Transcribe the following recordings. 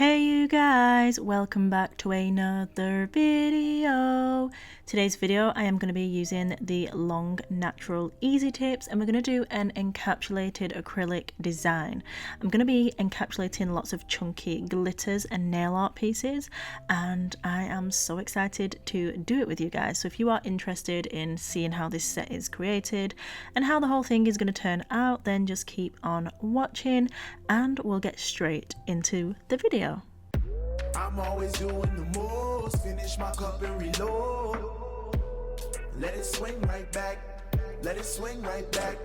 Hey you guys, welcome back to another video. Today's video I am going to be using the long natural easy tips and we're going to do an encapsulated acrylic design. I'm going to be encapsulating lots of chunky glitters and nail art pieces and I am so excited to do it with you guys. So if you are interested in seeing how this set is created and how the whole thing is going to turn out, then just keep on watching and we'll get straight into the video. I'm always doing the most, finish my cup and reload. Let it swing right back, let it swing right back.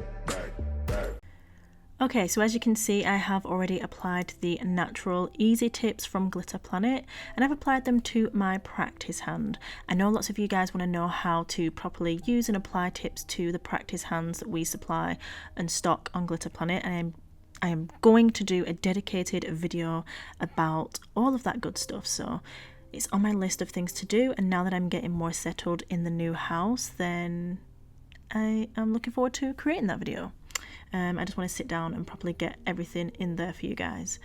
Okay, so as you can see, I have already applied the natural easy tips from Glitter Planet and I've applied them to my practice hand. I know lots of you guys want to know how to properly use and apply tips to the practice hands that we supply and stock on Glitter Planet, and I am going to do a dedicated video about all of that good stuff. So it's on my list of things to do, and now that I'm getting more settled in the new house, then I am looking forward to creating that video. I just want to sit down and properly get everything in there for you guys.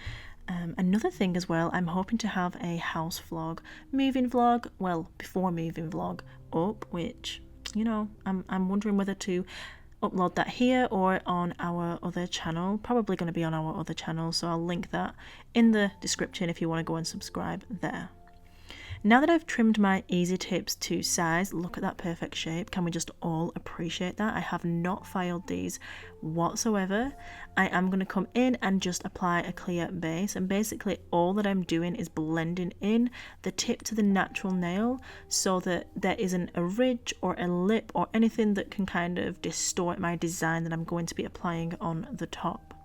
Another thing as well, I'm hoping to have a house vlog, moving vlog, well, before moving vlog up, which, you know, I'm wondering whether to upload that here or on our other channel. Probably going to be on our other channel, so I'll link that in the description if you want to go and subscribe there. Now that I've trimmed my easy tips to size, look at that perfect shape. Can we just all appreciate that? I have not filed these whatsoever. I am going to come in and just apply a clear base, and basically all that I'm doing is blending in the tip to the natural nail so that there isn't a ridge or a lip or anything that can kind of distort my design that I'm going to be applying on the top.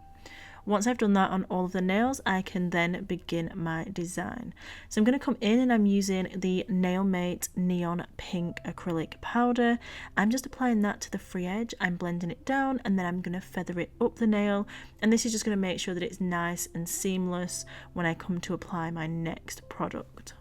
Once I've done that on all of the nails, I can then begin my design. So I'm going to come in and I'm using the Nailmate Neon Pink Acrylic Powder. I'm just applying that to the free edge. I'm blending it down and then I'm going to feather it up the nail. And this is just going to make sure that it's nice and seamless when I come to apply my next product.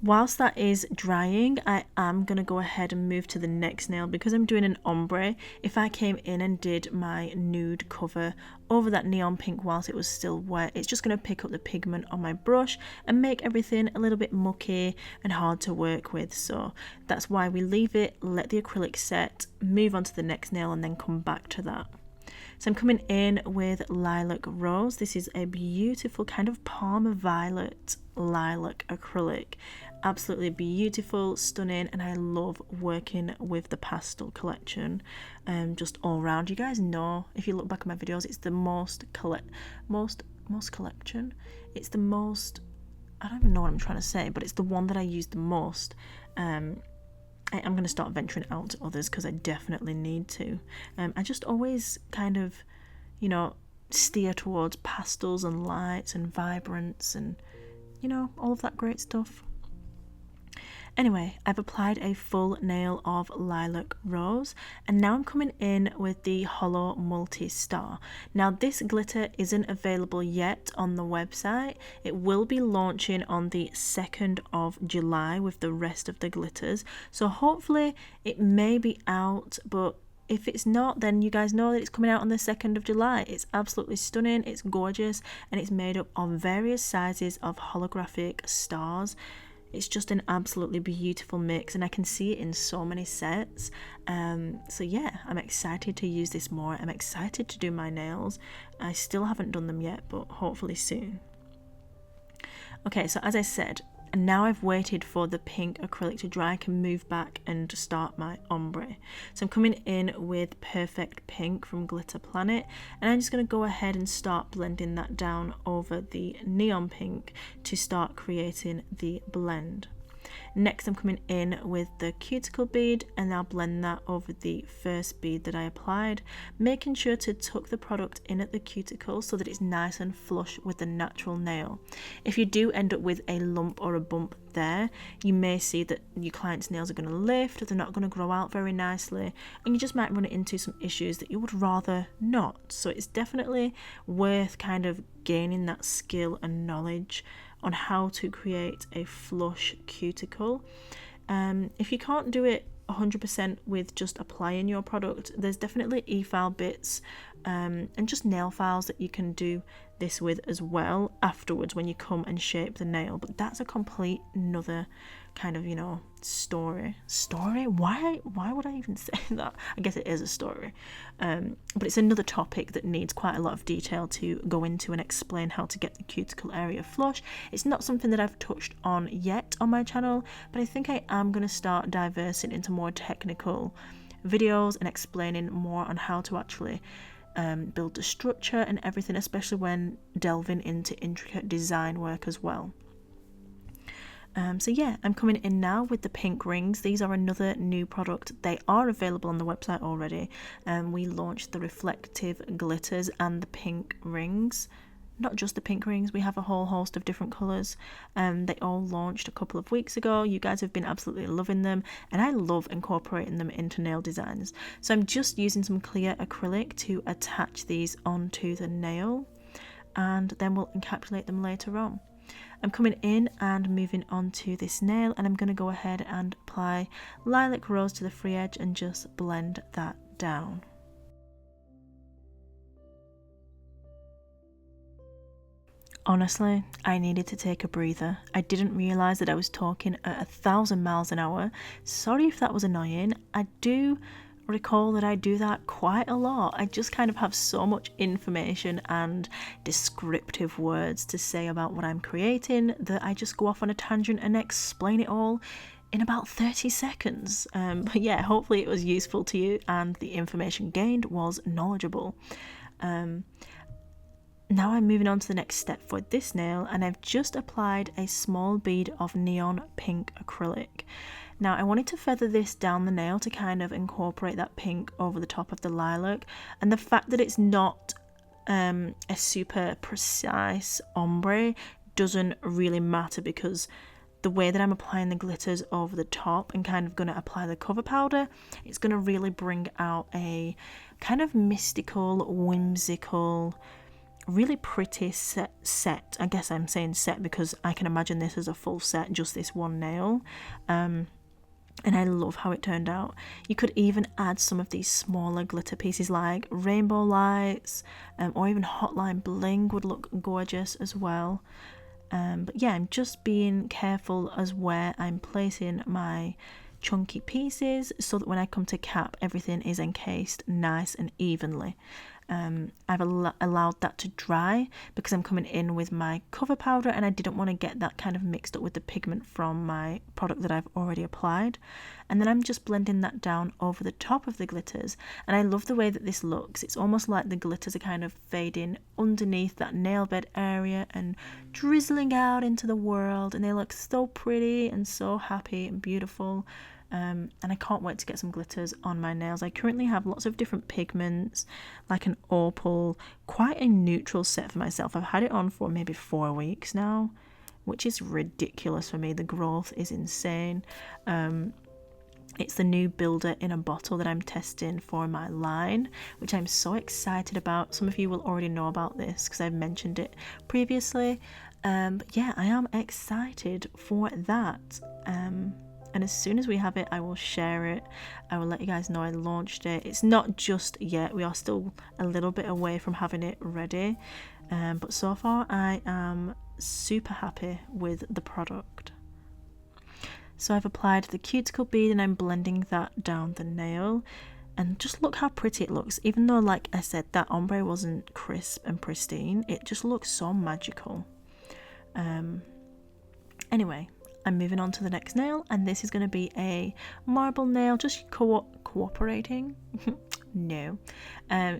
Whilst that is drying, I am going to go ahead and move to the next nail because I'm doing an ombre. If I came in and did my nude cover over that neon pink whilst it was still wet, it's just going to pick up the pigment on my brush and make everything a little bit mucky and hard to work with. So that's why we leave it, let the acrylic set, move on to the next nail and then come back to that. So I'm coming in with Lilac Rose. This is a beautiful kind of palm violet lilac acrylic. Absolutely beautiful, stunning, and I love working with the pastel collection just all around. You guys know, if you look back at my videos, it's the most collection. It's the most, I don't even know what I'm trying to say, but it's the one that I use the most. I'm going to start venturing out to others because I definitely need to. I just always kind of, you know, steer towards pastels and lights and vibrance and, you know, all of that great stuff. Anyway, I've applied a full nail of Lilac Rose and now I'm coming in with the Holo Multi-Star. Now this glitter isn't available yet on the website. It will be launching on the 2nd of July with the rest of the glitters. So hopefully it may be out, but if it's not, then you guys know that it's coming out on the 2nd of July. It's absolutely stunning, it's gorgeous, and it's made up of various sizes of holographic stars. It's just an absolutely beautiful mix and I can see it in so many sets. So yeah, I'm excited to use this more. I'm excited to do my nails. I still haven't done them yet, but hopefully soon. Okay, so as I said, and now I've waited for the pink acrylic to dry, I can move back and start my ombre. So I'm coming in with Perfect Pink from Glitter Planet and I'm just going to go ahead and start blending that down over the neon pink to start creating the blend. Next I'm coming in with the cuticle bead and I'll blend that over the first bead that I applied, making sure to tuck the product in at the cuticle so that it's nice and flush with the natural nail. If you do end up with a lump or a bump there, you may see that your client's nails are going to lift, they're not going to grow out very nicely, and you just might run into some issues that you would rather not. So it's definitely worth kind of gaining that skill and knowledge on how to create a flush cuticle. If you can't do it 100% with just applying your product, there's definitely e-file bits and just nail files that you can do this with as well afterwards when you come and shape the nail. But that's a complete another kind of, you know, story. Why would I even say that? I guess it is a story, but it's another topic that needs quite a lot of detail to go into and explain how to get the cuticle area flush. It's not something that I've touched on yet on my channel, but I think I am going to start diversing into more technical videos and explaining more on how to actually build the structure and everything, especially when delving into intricate design work as well. So yeah, I'm coming in now with the pink rings. These are another new product. They are available on the website already. We launched the reflective glitters and the pink rings. Not just the pink rings, we have a whole host of different colours. They all launched a couple of weeks ago. You guys have been absolutely loving them, and I love incorporating them into nail designs. So I'm just using some clear acrylic to attach these onto the nail, and then we'll encapsulate them later on. I'm coming in and moving on to this nail, and I'm going to go ahead and apply Lilac Rose to the free edge and just blend that down. Honestly, I needed to take a breather. I didn't realise that I was talking at 1,000 miles an hour. Sorry if that was annoying. I do recall that I do that quite a lot. I just kind of have so much information and descriptive words to say about what I'm creating that I just go off on a tangent and explain it all in about 30 seconds. But yeah, hopefully it was useful to you and the information gained was knowledgeable. Now I'm moving on to the next step for this nail, and I've just applied a small bead of neon pink acrylic. Now I wanted to feather this down the nail to kind of incorporate that pink over the top of the lilac, and the fact that it's not a super precise ombre doesn't really matter, because the way that I'm applying the glitters over the top and kind of going to apply the cover powder, it's going to really bring out a kind of mystical, whimsical, really pretty set. I guess I'm saying set because I can imagine this as a full set, just this one nail. And I love how it turned out. You could even add some of these smaller glitter pieces like rainbow lights, or even hotline bling would look gorgeous as well. But yeah, I'm just being careful as where I'm placing my chunky pieces so that when I come to cap, everything is encased nice and evenly. I've allowed that to dry because I'm coming in with my cover powder, and I didn't want to get that kind of mixed up with the pigment from my product that I've already applied. And then I'm just blending that down over the top of the glitters, and I love the way that this looks. It's almost like the glitters are kind of fading underneath that nail bed area and drizzling out into the world, and they look so pretty and so happy and beautiful. And I can't wait to get some glitters on my nails. I currently have lots of different pigments, like an opal, quite a neutral set for myself. I've had it on for maybe 4 weeks now, which is ridiculous for me. The growth is insane. It's the new builder in a bottle that I'm testing for my line, which I'm so excited about. Some of you will already know about this because I've mentioned it previously. But yeah, I am excited for that. And as soon as we have it, I will share it. I will let you guys know I launched it. It's not just yet. We are still a little bit away from having it ready. But so far, I am super happy with the product. So I've applied the cuticle bead and I'm blending that down the nail. And just look how pretty it looks. Even though, like I said, that ombre wasn't crisp and pristine, it just looks so magical. Anyway, I'm moving on to the next nail, and this is going to be a marble nail, just cooperating. No,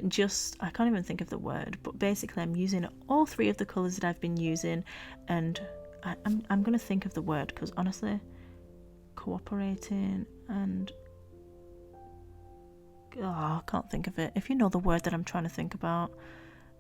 just, I can't even think of the word, but basically I'm using all 3 of the colours that I've been using, and I'm going to think of the word, because honestly, cooperating and I can't think of it. If you know the word that I'm trying to think about,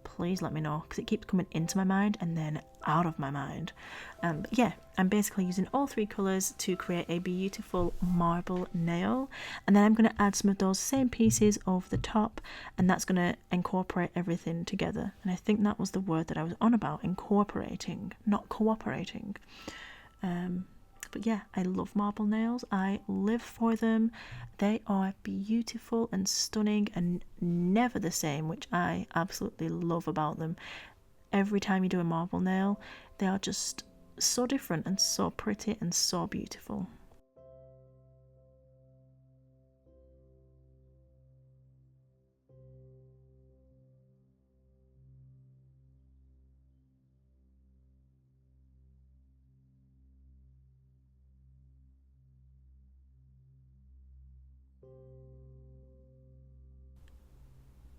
please let me know, because it keeps coming into my mind and then out of my mind. But yeah, I'm basically using all 3 colours to create a beautiful marble nail, and then I'm going to add some of those same pieces over the top, and that's going to incorporate everything together. And I think that was the word that I was on about, incorporating, not cooperating. But yeah, I love marble nails. I live for them. They are beautiful and stunning and never the same, which I absolutely love about them. Every time you do a marble nail, they are just so different and so pretty and so beautiful.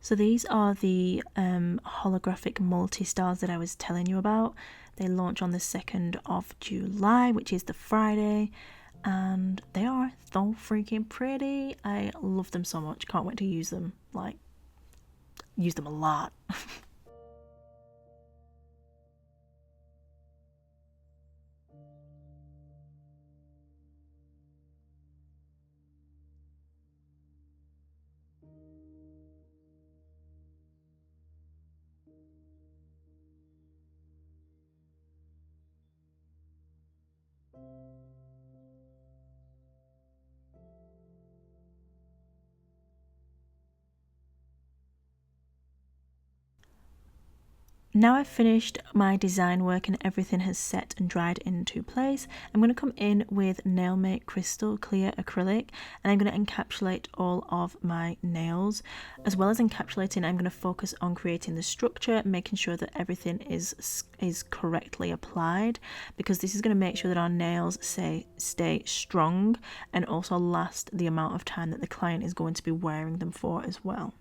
So these are the holographic multi-stars that I was telling you about. They launch on the 2nd of July, which is the Friday, and they are so freaking pretty. I love them so much. Can't wait to use them. Like, use them a lot. Now I've finished my design work and everything has set and dried into place, I'm going to come in with Nailmate Crystal Clear Acrylic and I'm going to encapsulate all of my nails. As well as encapsulating, I'm going to focus on creating the structure, making sure that everything is correctly applied, because this is going to make sure that our nails stay strong and also last the amount of time that the client is going to be wearing them for as well.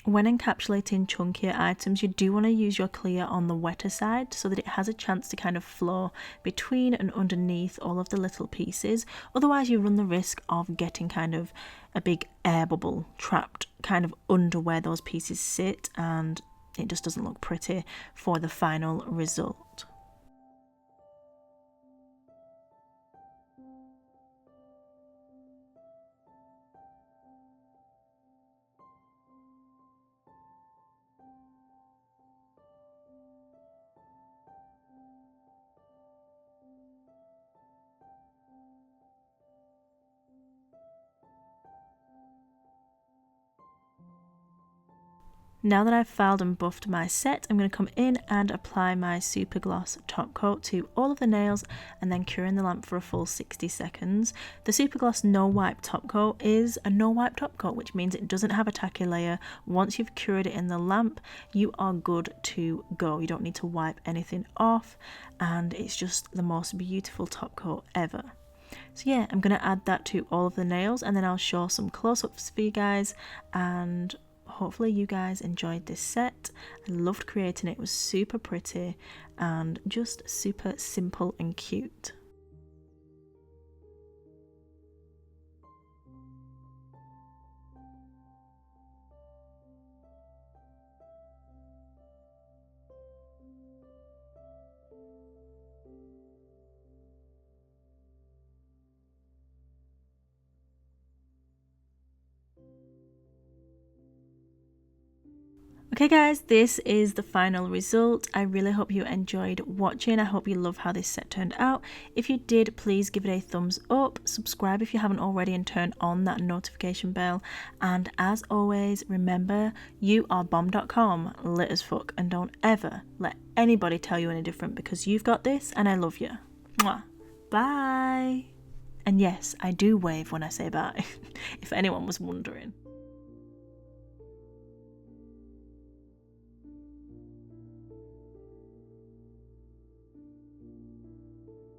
When encapsulating chunkier items, you do want to use your clear on the wetter side so that it has a chance to kind of flow between and underneath all of the little pieces. Otherwise, you run the risk of getting kind of a big air bubble trapped kind of under where those pieces sit, and it just doesn't look pretty for the final result. Now that I've filed and buffed my set, I'm going to come in and apply my super gloss top coat to all of the nails and then cure in the lamp for a full 60 seconds. The super gloss no wipe top coat is a no wipe top coat, which means it doesn't have a tacky layer. Once you've cured it in the lamp, you are good to go. You don't need to wipe anything off, and it's just the most beautiful top coat ever. So yeah, I'm going to add that to all of the nails and then I'll show some close-ups for you guys, and hopefully you guys enjoyed this set. I loved creating it. It was super pretty and just super simple and cute. Okay guys, this is the final result. I really hope you enjoyed watching. I hope you love how this set turned out. If you did, please give it a thumbs up, subscribe if you haven't already, and turn on that notification bell. And as always, remember, you are bomb.com, lit as fuck, and don't ever let anybody tell you any different, because you've got this and I love you. Mwah. Bye. And yes, I do wave when I say bye, if anyone was wondering.